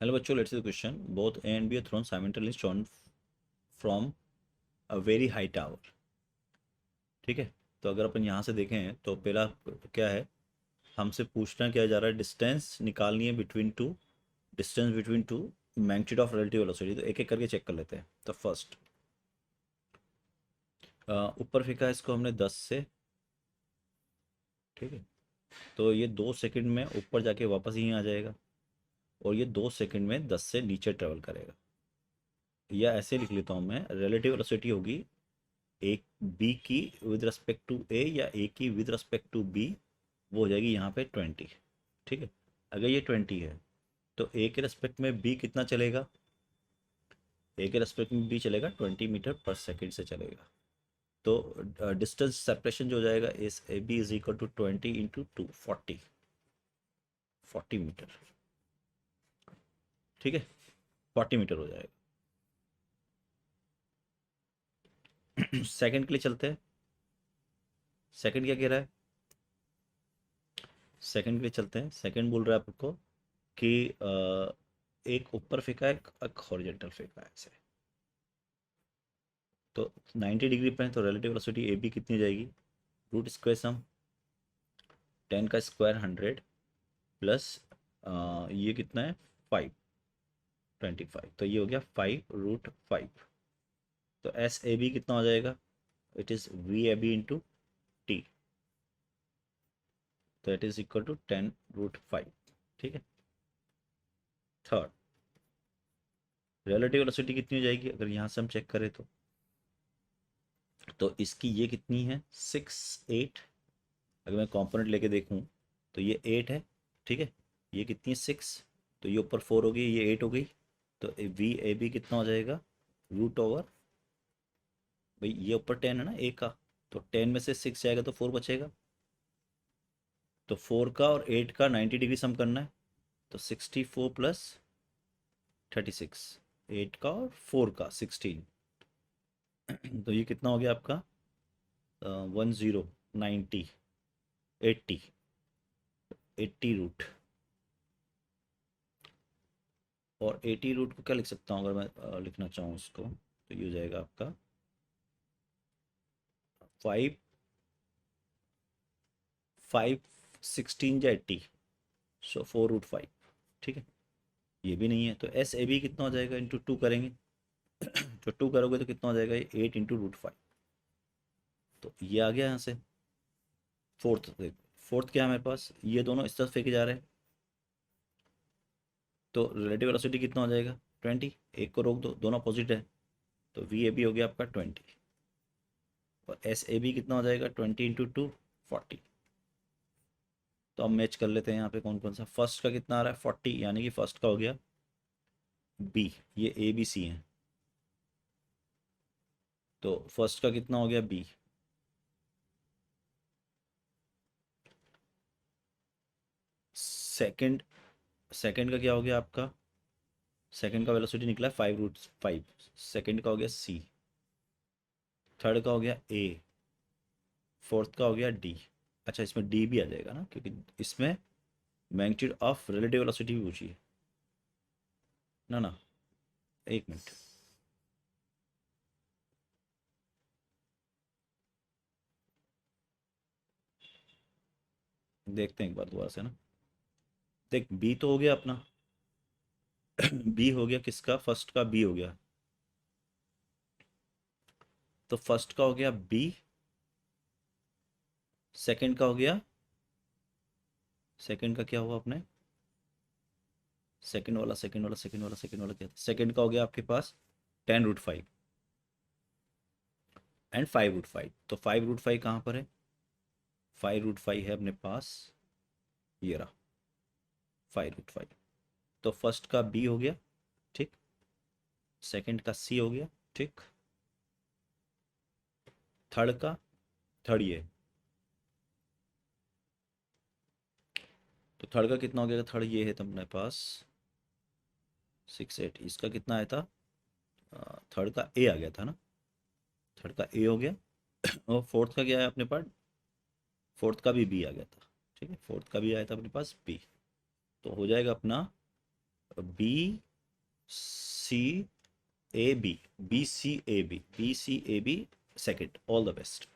Hello बच्चों, let's see the question. Both A and B are thrown simultaneously on from a very high tower. ठीक है। तो अगर अपन यहाँ से देखें तो पहला क्या है, हमसे पूछना क्या जा रहा है, डिस्टेंस निकालनी है between two, distance between two magnitude of relative velocity. तो एक एक करके चेक कर लेते हैं। तो फर्स्ट ऊपर फेंका है इसको हमने 10 से। ठीक है। तो ये 2 सेकंड में ऊपर जाके वापस यहीं आ जाएगा, और ये 2 सेकंड में 10 से नीचे ट्रेवल करेगा। या ऐसे लिख लेता हूँ मैं, रिलेटिव वेलोसिटी होगी ए बी की विद रिस्पेक्ट टू ए, या ए की विद रिस्पेक्ट टू बी, वो हो जाएगी यहाँ पे 20। ठीक है। अगर ये 20 है तो ए के रिस्पेक्ट में बी कितना चलेगा, ए के रिस्पेक्ट में बी चलेगा 20 मीटर पर सेकेंड से चलेगा। तो डिस्टेंस सेपरेशन जो हो जाएगा इस A B is equal to 20 × 2 40 metre. ठीक है। 40 मीटर हो जाएगा। सेकंड के लिए चलते हैं। सेकंड क्या कह रहा है, सेकंड के लिए चलते हैं। सेकंड बोल रहा है आपको कि एक ऊपर फेंका है, एक हॉरिजॉन्टल फेंका है ऐसे। तो 90 डिग्री पे है, तो रिलेटिव वेलोसिटी ए बी कितनी हो जाएगी, रूट स्क्वायर सम 10 का स्क्वायर 100 प्लस ये कितना है 5 25, तो ये हो गया 5√5। तो एस ए बी कितना हो जाएगा, it is V A B into T, तो इट इज़ इक्वल टू 10√5। ठीक है। थर्ड, रिलेटिव वेलोसिटी कितनी हो जाएगी, अगर यहाँ से हम चेक करें तो इसकी ये कितनी है 6 8। अगर मैं कंपोनेंट लेके देखूं तो ये 8 है। ठीक है। ये कितनी है 6, तो ये ऊपर 4 हो गई, ये 8 हो गई। तो वी ए बी कितना हो जाएगा, रूट ओवर, भाई ये ऊपर 10 है ना ए का, तो 10 में से 6 जाएगा तो 4 बचेगा। तो 4 का और 8 का 90 डिग्री सम करना है, तो 64 प्लस 36, 8 का और 4 का 16। तो ये कितना हो गया आपका 1090 80 80 रूट। और 80 रूट को क्या लिख सकता हूँ, अगर मैं लिखना चाहूँ उसको, तो ये हो जाएगा आपका 5 5 16 या 80, सो 4√5। ठीक है। ये भी नहीं है, तो एस ए बी कितना हो जाएगा, इंटू 2 करेंगे। तो 2 करोगे तो कितना हो जाएगा, ये 8 × √5। तो ये आ गया यहाँ से। फोर्थ फोर्थ क्या है हमारे पास, ये दोनों इस तरफ फेंके जा रहे हैं, तो रिलेटिव वेलोसिटी कितना हो जाएगा 20। एक को रोक दो, दोनों अपोजिट है, तो वी ए बी हो गया आपका 20, और एस ए बी कितना हो जाएगा 20 × 2 40। तो अब मैच कर लेते हैं यहाँ पे कौन कौन सा। फर्स्ट का कितना आ रहा है 40, यानी कि फर्स्ट का हो गया बी, ये ए बी सी है, तो फर्स्ट का कितना हो गया बी। सेकंड, सेकंड का क्या हो गया आपका, सेकंड का वेलोसिटी निकला है 5√5, सेकंड का हो गया सी, थर्ड का हो गया ए, फोर्थ का हो गया डी। अच्छा, इसमें डी भी आ जाएगा ना, क्योंकि इसमें मैग्नीट्यूड ऑफ रिलेटिव वेलोसिटी भी पूछी है ना। ना, एक मिनट, देखते हैं एक बार दोबारा से ना। देख, बी तो हो गया अपना। बी हो गया किसका, फर्स्ट का बी हो गया, तो फर्स्ट का हो गया बी, सेकंड का हो गया, सेकंड का क्या हुआ अपने, सेकंड वाला क्या था, सेकंड का हो गया आपके पास 10√5 एंड 5√5। तो 5√5 कहाँ पर है, 5√5 है अपने पास, ये रहा 5√5। तो फर्स्ट का बी हो गया, ठीक, सेकंड का सी हो गया, ठीक, थर्ड का, थर्ड ये, तो थर्ड का कितना हो गया, थर्ड ये है तो अपने पास 6 8, इसका कितना आया था, थर्ड का ए आ गया था ना, थर्ड का ए हो गया। और फोर्थ का क्या है अपने पास, फोर्थ का भी बी आ गया था। ठीक है, फोर्थ का भी आया था अपने पास बी, तो हो जाएगा अपना B C A B, B C A B, B C A B second. All the best.